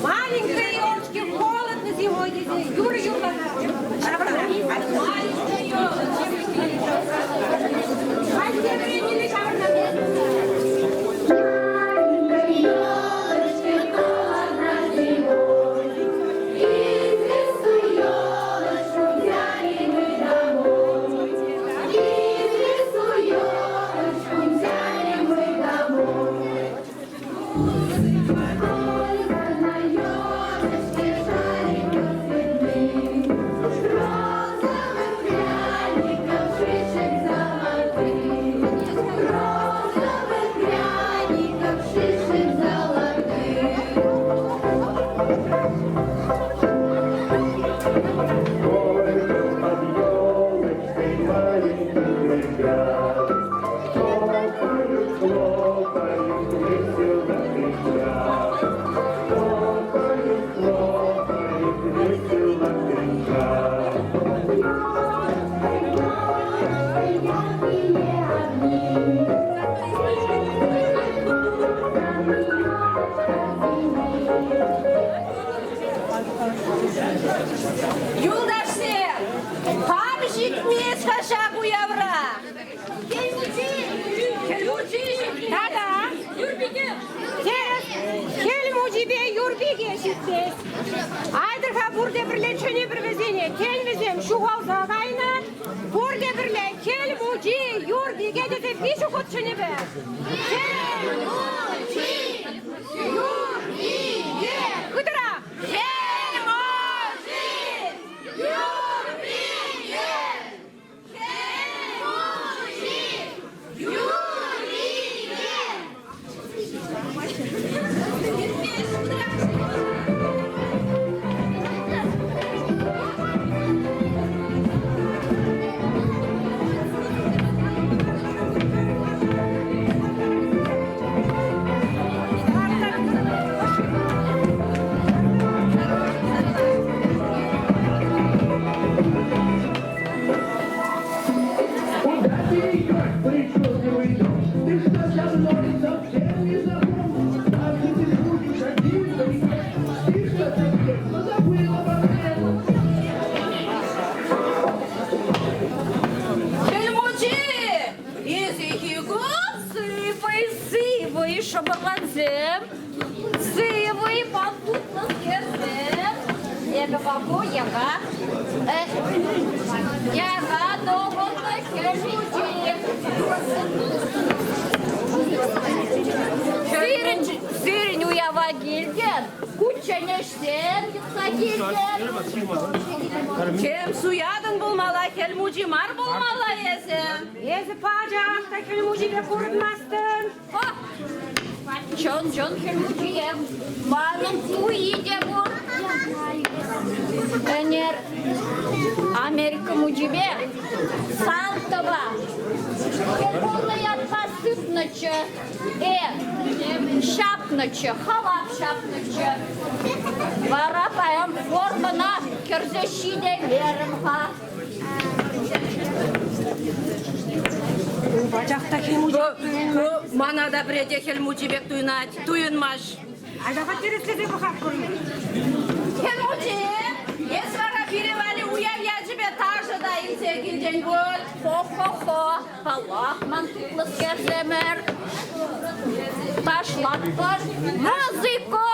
Маленькие елочки, холодно зимой, Юра, Юра. Маленькие елочки. А где времени Юлдаşlar, pamşik mes haşa bu yavra. Да-да. Келмучибе юрбиге ситтес. Айдырха бурде бірле чөне бір везене. Келмезем шуғал зағайны. Бурде бірле келмучи юрбиге десе биші қот чөне бір. Келмучи юрбиге. Күдіра. Келмучи юрбиге. Келмучи юрбиге. Сивый шабаланзем, сивый попутно керзем, яга бабу, яга довольно керзучи. Сыренчи, Çeneşten yıksa Kem suyadın bulmala, kelmuci mar bulmala yesin. Ezi pacak da kelmuci be kurutmastın. Çon kelmuciye. Malum su yiyece bu. Ener Amerika mucibe. Santaba. Kelmulla yatma sütnıçı. Şapnıçı, halap şapnıçı. Varapayam formana kerzeşide verim ha. Bacakta kelmuci. Mana da brede kelmuci bek duyunmaş. Adakat teriflede bakak kurun. Kelmuci, esvara pirivali uyav yacı be tarzıdayım sevgilcen gol. Ho. Allah mantıklı kerzemer. Taşlattır. Muziko.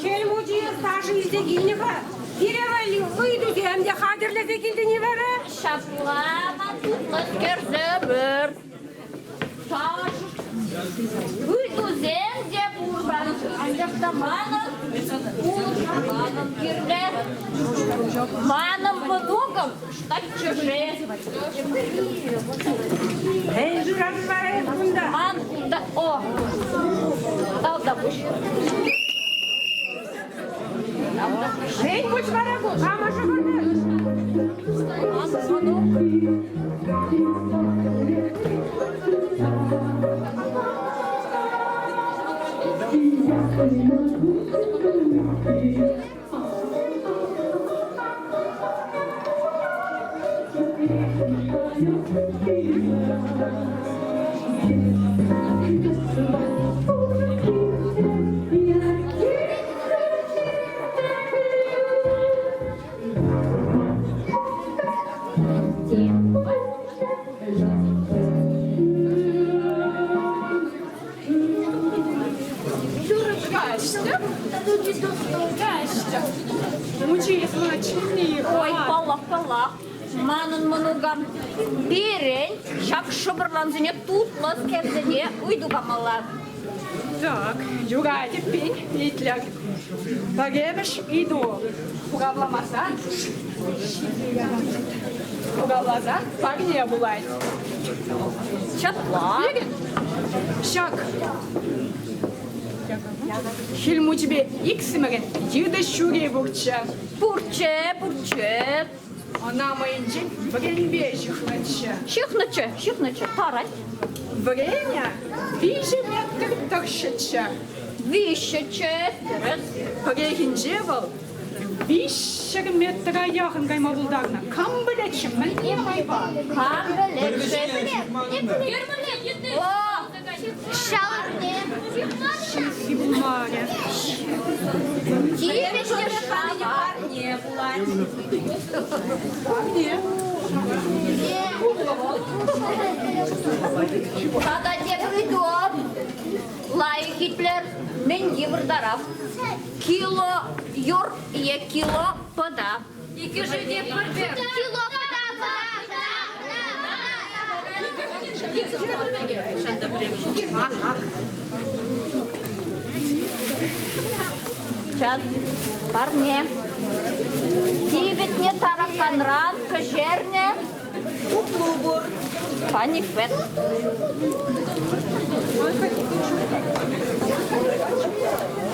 Kelmuciye staşı izlediğini var. Pirivali uydu hem de kadirle zekildini var. Şapla mantıklı kerzemer. Taş. Uydu zemce burban. Ancak da manım. Manım kirler. Manım bunugum. Штать чужие. Hey duran var bunda. Ман да о. Дал да буш. Hey kuş var bu. Kamaşı bunda. Ман буну. Ой, паллах. Манын мынугам берен, шак шыбырланзыне тутлас кепзене уйдугамала. Так, Юга, теперь Гитлер. Погибешь, иду. Угавламаса. Угавлаза, погне булай. Чатла. Шак. Хильму тебе иксимеген, юда шуге бурча. Бурче. Она моинче, время шихнача. Шихначе, тарай. Время, вижу метр торшача. Вищече, терес. Погехинчевал, вишер метра яхан гаймабулдарна. Камбалечем, мне майба. Камбелече. О, шалне. Сибумаре. Типичне шава. Когда тебе придет, лай Гитлер, мен еврдарав. Кило юр и кило пода. Кило пода. Час, парне. Тибетне тараканран, кожерне. Уклубур. Панифет.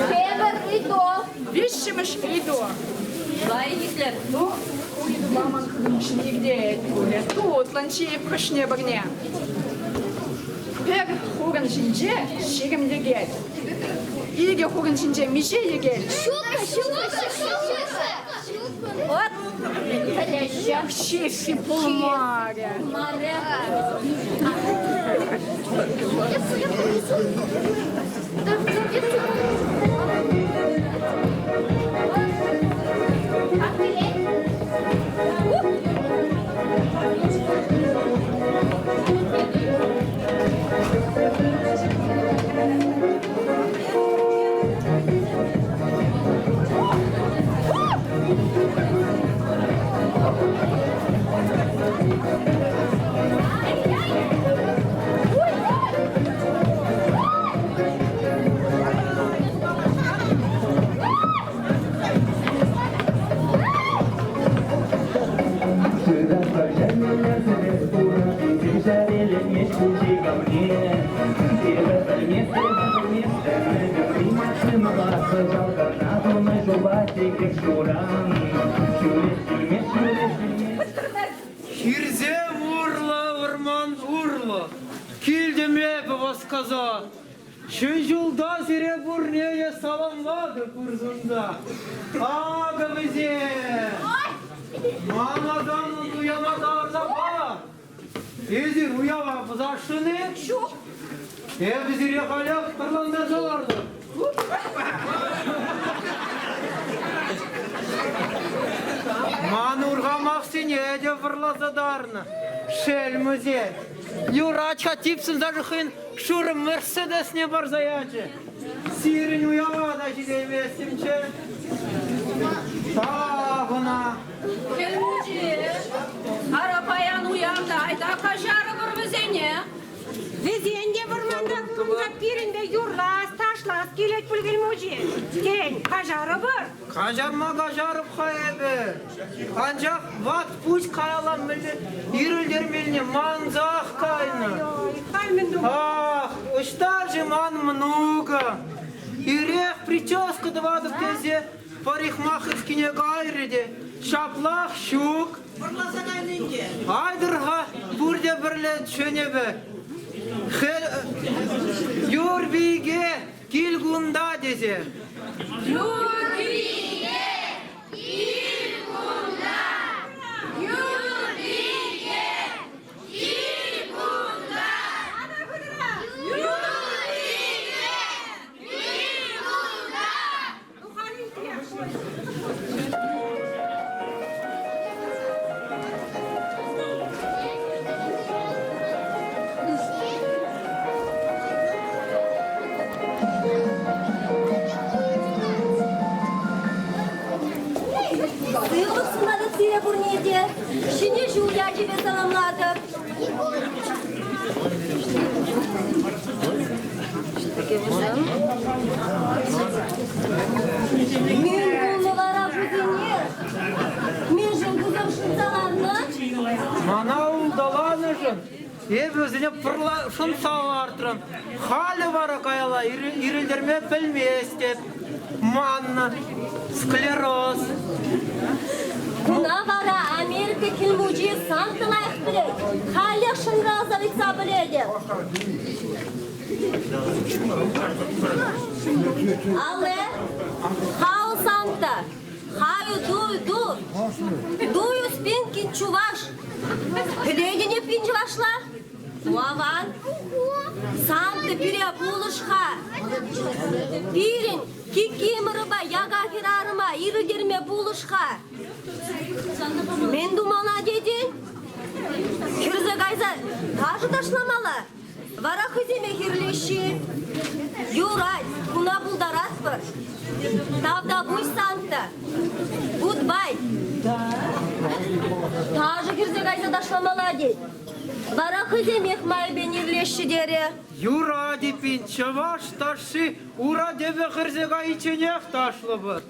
Север идо. Вишимыш идо. Лай Гитлер. Ну, курит маман хрущни где курит. Тут ланчи прышне багне. Пер хуган шинже, шигам егет. Иге хуган шинже, мише егет. Вот. Целеща. Шиши полмаря. Маре. Хирзе урла, урман урла. Килдеме сказа. Şu yılda sire burneye salamladı kurzunda. Aga bizi. Manadan duyamadı araba. Ezi uyava zaşını. Şu. Bizi yakalak kırlanda zordu. Манурга Максине, де врлазадарна. Шель музей. Юрачка типсен даже хин шур Мерседес не барзаяче. Сирень уява да жиде вестимче. Сагына. Helmuci. Arabayan uyandı. Ayda kaşarı vurmuzene. Везенде вырманда кулунда пиринде юрлас, ташлас, келет пулгел мужи. Кен, кажары бір. Кажарма кажарып хайбы. Анжақ ват пусть каялан мілі, ирілдер міліне манзақ кайны. Хальминду. Ах, ұштар жеман много. Ирех прическа двадық тезе, парикмахерскине гайреде. Шаплақ шук. Айдырға бұрде бірле чөнебі. Юрбиге килгунда дезе. Юрбиге Kilgunda. Юрбиге Kilgunda. Юрбиге Kilgunda. Сыйлықсынады сире бурнеде. Шине жуля жебе саламлады. Мен бұлылара жүзіне. Мен жыңғызым шынсаларны. Мана улдаланы жын. Өзіне шын сауартырын. Халі бара каяла, ирілдерме білместеп. Манна, склероз. Kuna vara Amerika kilmuci santılay bile. Hali şınrazı vitsa biledi. Ale, hao santa. Hayu duyu spinki çuvaş. Biledi ne pinci vaşla? Muavan. Santa bire buluşha. Birin kikimrıba yaga firarıma iridirme buluşha. Men dumana dedin. Kürze gayza taşı taşlamalı. Vara hızime hirleşi. Yuray, kuna buldarat var. Tavda buy santa. Goodbye. Тажы кирзе кайса дашла молодец. Бара хыземех май бенерлешші дере. Юра депин чаваш таши, ура дебе хырзега иченех ташлы бұр.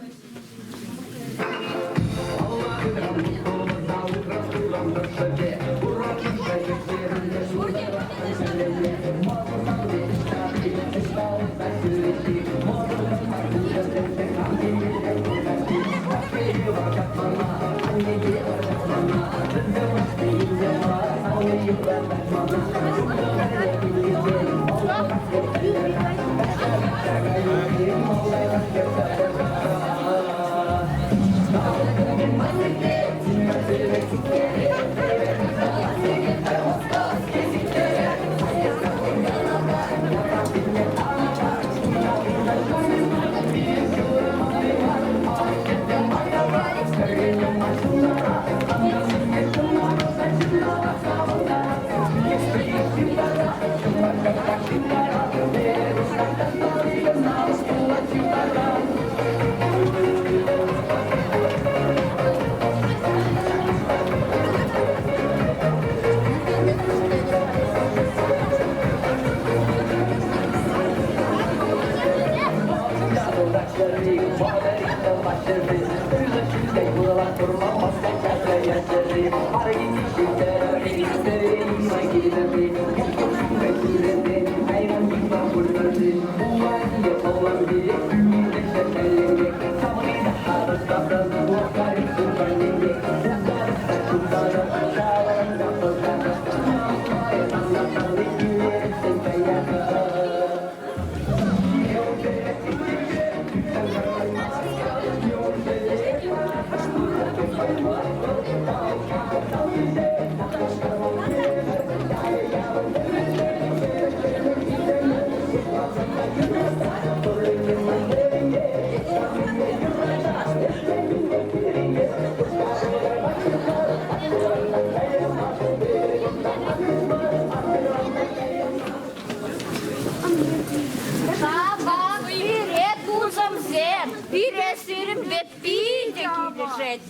Табак бире тузам зен, бире сырым бетпи де килежет.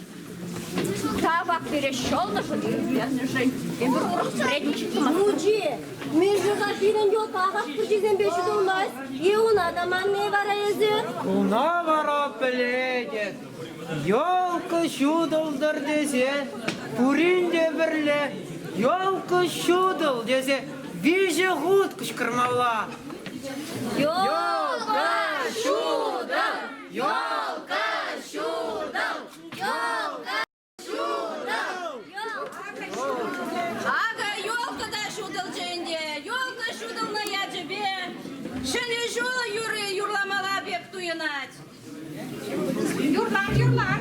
Табак бире шолна жить. Эмбір ұрық средничеті ма? Мужи, мен жыға пирен yok ағақ күрдезен беші долмайыз. Еуна да манне бара езі. Уна бара біледет. Yolkı şudıldır dese, Purinde birle, yolkı şudıl dese, Bize hut kışkırmala. Yolka şudal, yolka şudal, yolka şudal. Ага, елка да шудал женде, елка шудал на я тебе. Шыны жол юры юрламала бек туянать. Юрлар, юрлар.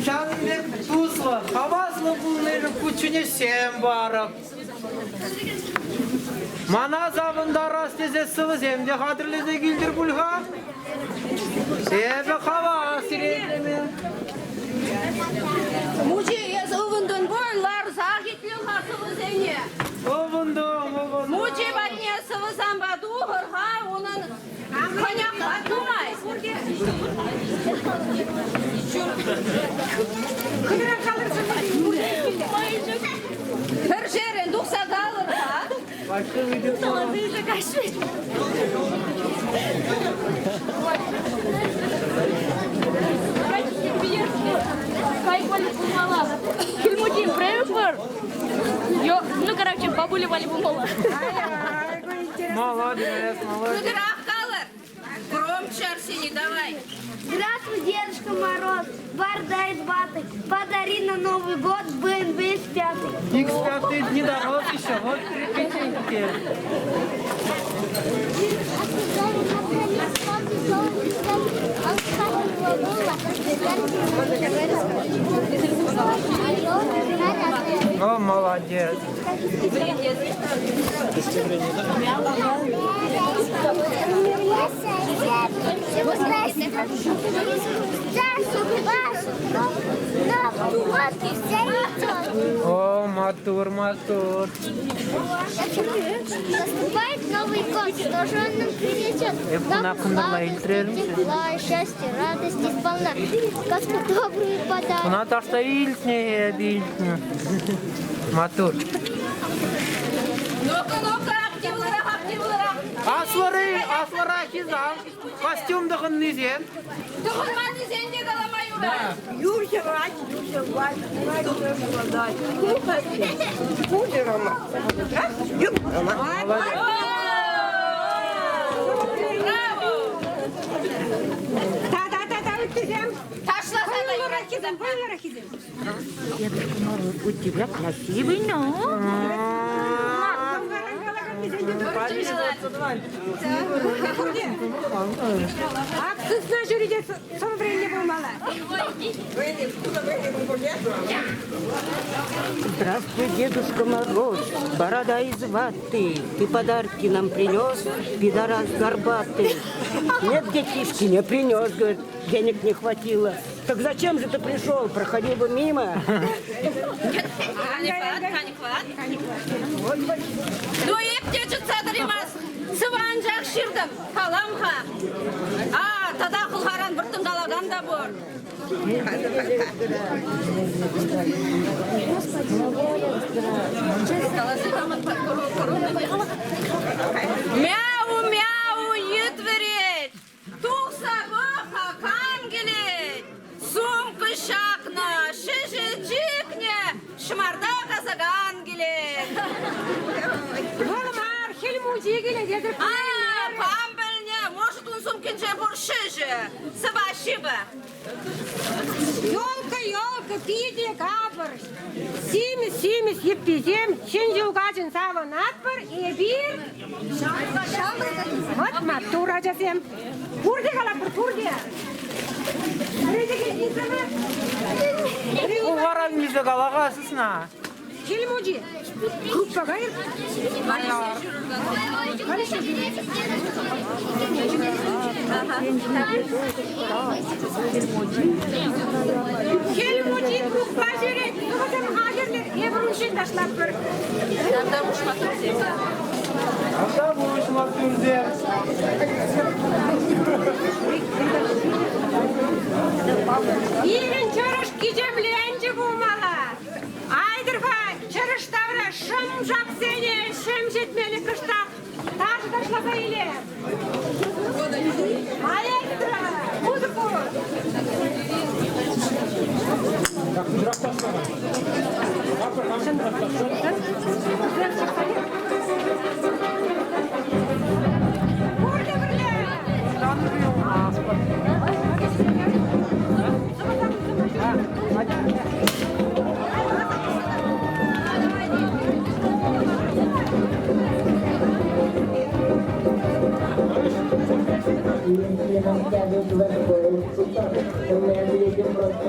Şanlık tuzlu, havaslı bunların küçüne sen barıp. Mana zavında rast eze sıvı zemde hadırlıza güldür bulha. Ebe hava siretleme. Muji yaz uvundun boylar zahitliğin hasılı zevni. Ovundum. Muji batniye sıvı zamba duhur ha onun konyak atılmay. Kıvıra kalırsın. Bir jerin duksa kalır ha. Başka video var. Фильмутин, проект бар? Ну, короче, бабуля вали бумала. Молодец. Кыдырак kalır. Громче, Арсений, давай. Здравствуй, Дедушка Мороз, Бардай с Батой, подари на Новый год БМВ X5. X5 не дорос еще, вот прикиньте. О, молодец. О, матур. Наступает Новый год, что же он нам принесет? Нам славы, тепла и счастья, радости сполна. Сказку добрую подарок. Бuna taşta iltne. Матур. Ну-ка, активлырақ. Асвара хизам. Костюм дыхын низен. Тұғынманы зенде қаламай урай. Браво! Та өткізем. Ташласа да юрай. Бойлар акизем. У тебя красивый нос. Кызна жүрüде son времени болмалы. Здравствуй, Дедушка Мороз, борода из ваты. Ты подарки нам принес, пидорас горбатый. Нет, детишки, не принес, говорит, денег не хватило. Так зачем же ты пришел? Проходил бы мимо. Ну, ептечі цадыримас. Сыванжақ шырдым, қаламға. Тада қылғаран біртін қаладан да бұр. Мяу, ет верет. Туқса бұқа қан келет. Сумқы шақна, шыжы жикне, шымарда қазаган келет. Болмар, хелмуди келеді. Памбельне, может он сумкинже буршыжы. Сыбашыбы. Елка, пиде капыр. Симис, еппизем, шинжугажын савын атпыр, ебир. Вот матура жасем. Пурде қалапыр, пурде. Уғаран мізі қалағасысына. Хелмуди. Группа гайр. Хелмуди группа жүрек. Бұғытым ғажырлы ебірушін ташлап бір. Ата бұш матурде. Елін чырыш кежемленші болмалы. Айдырға чырыштавра шым жақсене, шым жетмелі кышта. Тажы ташлаға еле. Маэстро, музыку. Burada birle. Yang Мотор.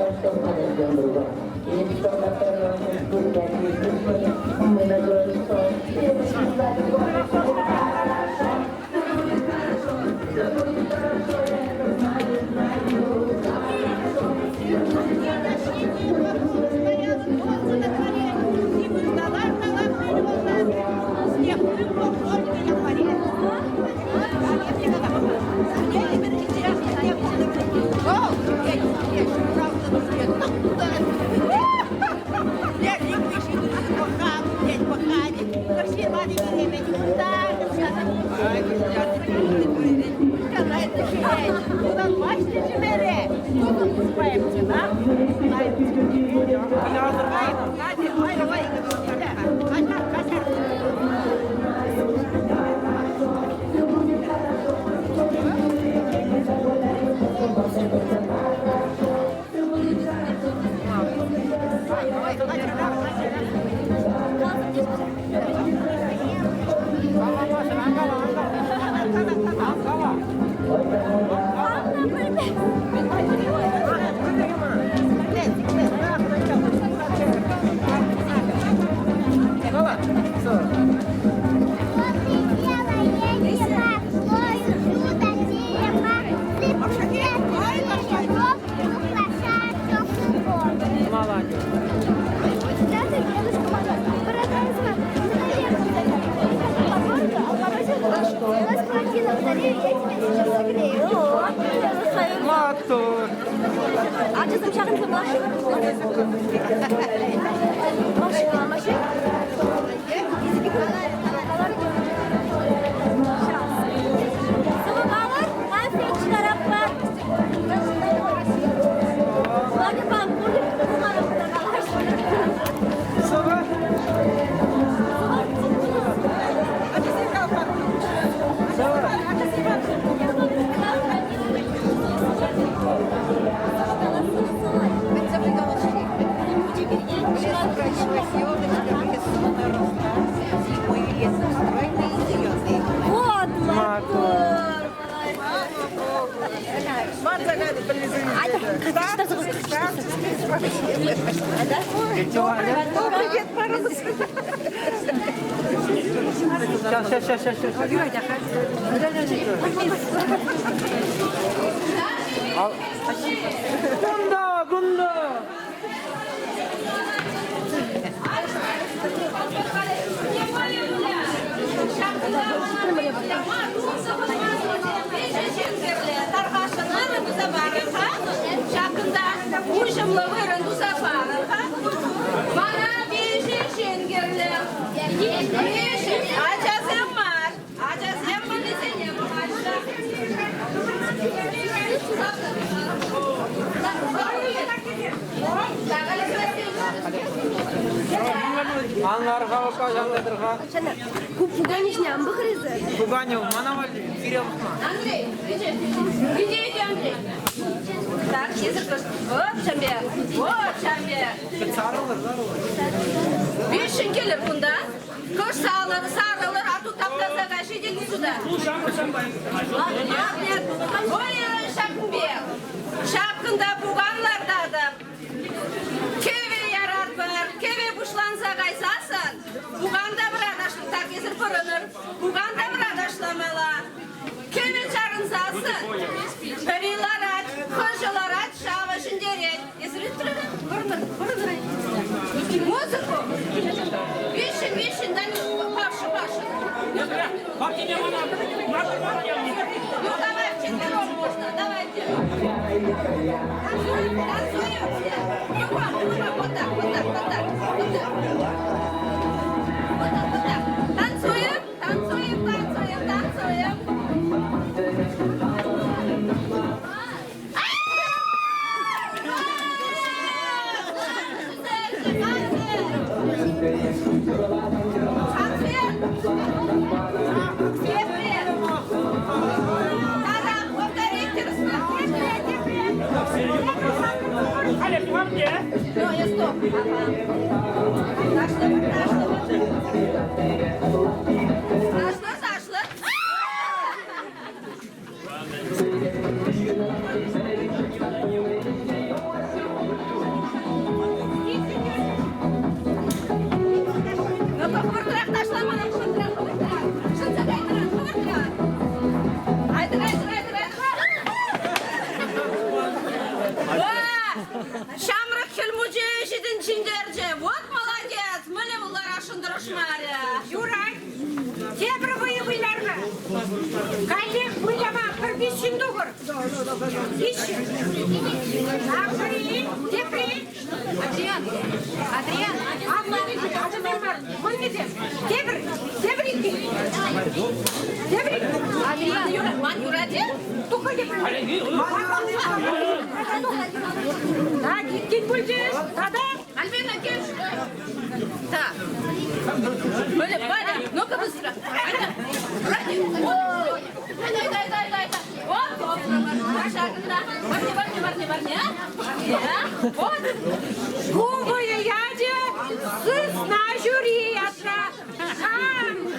Сейчас. Гунда. Аңарға бақа жандадырға. Пуганишня амбахрызы. Пуганил, манавали, серьезно. Андрей, иди, Андрей. Так, язык просто. Вот шамбе. Бешенкелер бунда. Көш сарылыр, ату таптазаға шеден суда. Нет, ой, Шапкынбек. Шапкында пуганларда да. Кеве ярат бар, кеве бушланса қайсасын. Пуганда бір адашлы, так езір бұрыныр. Пуганда бір адашламала. Кеве жарынсасын. Біриларат, қожыларат, шава шындерет. Езір үттірі, бұрыныр. Музыку. Вишен, да не пашу. Ну, давай вчетвером можно, давайте. Танцуем все. Вот так. Танцуем. No, я стоп. Зашло. кошмаря. Юрай, тебір бұйы бұйларға. Кайлек бұйлама, бір 500 доллар. 500. Ақырын, тепрен. Адриан. Адриан, ман юраде? Тухай тепрен. Так, иткен бөлдес. Тада. Альбина, кеш. Так. Валя, ну-ка быстро. Ради. Дай. Вот, шагында. Варни, а? Вот. Губые яде, сыс на жюри ятра.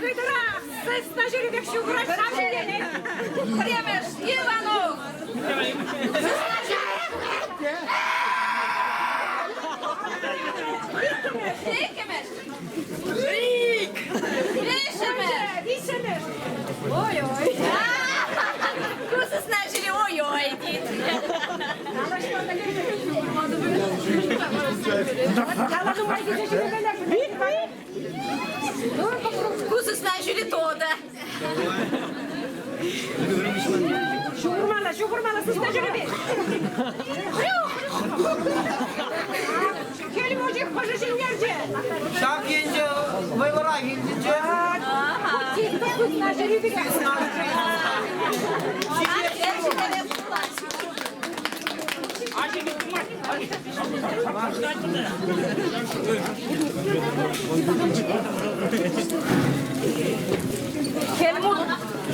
Хыдра, сыс на жюри бек шуграш самжелели. Премеш, Иванов. Рикемеш. Вишемеш. Ой-ой. Кусыс начали, ой-ой, дети. Яла думаю, где же Кусыс начали тода. Шугурмала, сыс на жюри бек. Келі мужик пожеженерде. Şap gelince, baylara gelince. Тихо, сыс на жюри бек.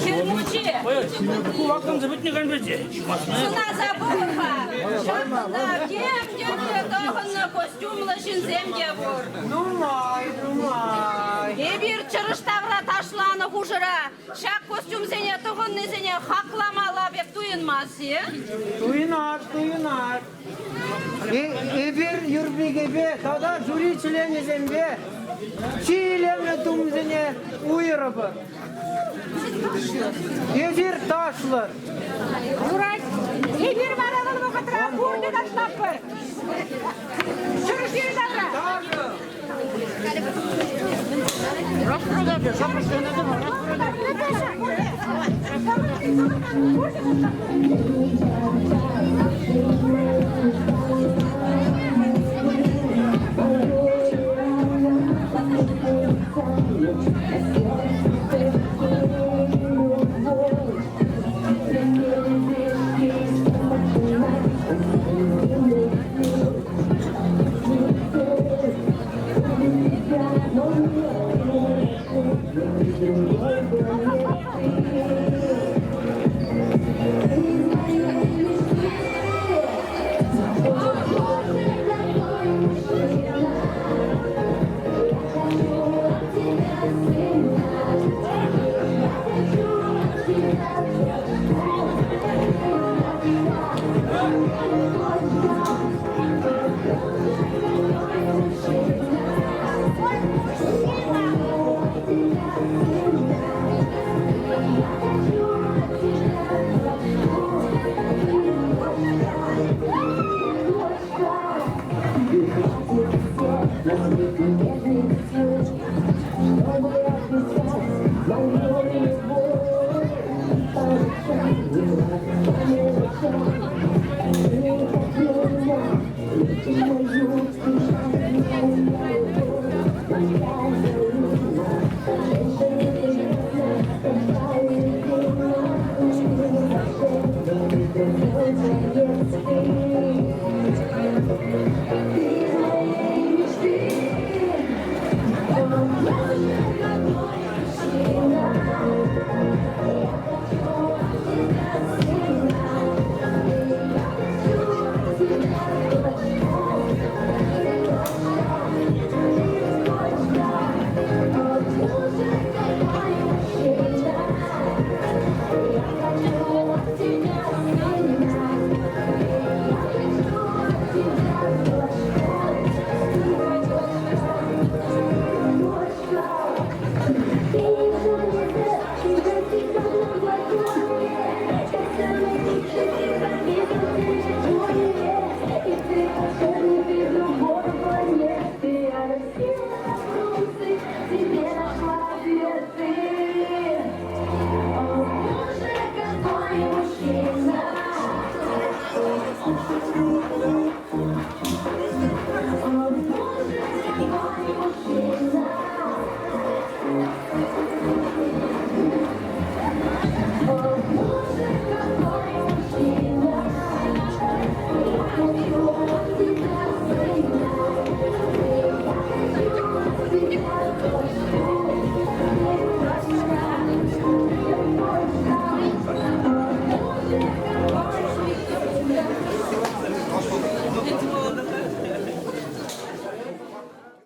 Келмучи. Kulaktan zıbıtını kanbeci. Сына заборха. Шамына кем дёрде тохынны костюмлы шинземге бур. Думай. Ебир чырыштавра ташланы хужыра. Шак костюм сене тохынны сене хакламала бек туйынмасы. Tuyunar. Bir yürbigebe, tada jüri çilemizembe. Çilemle tumzine uyarıbı. Езер ташлар. Юрай, ебір барағын бұқытыра, көрді ташлап бір. Шырыш ері давра.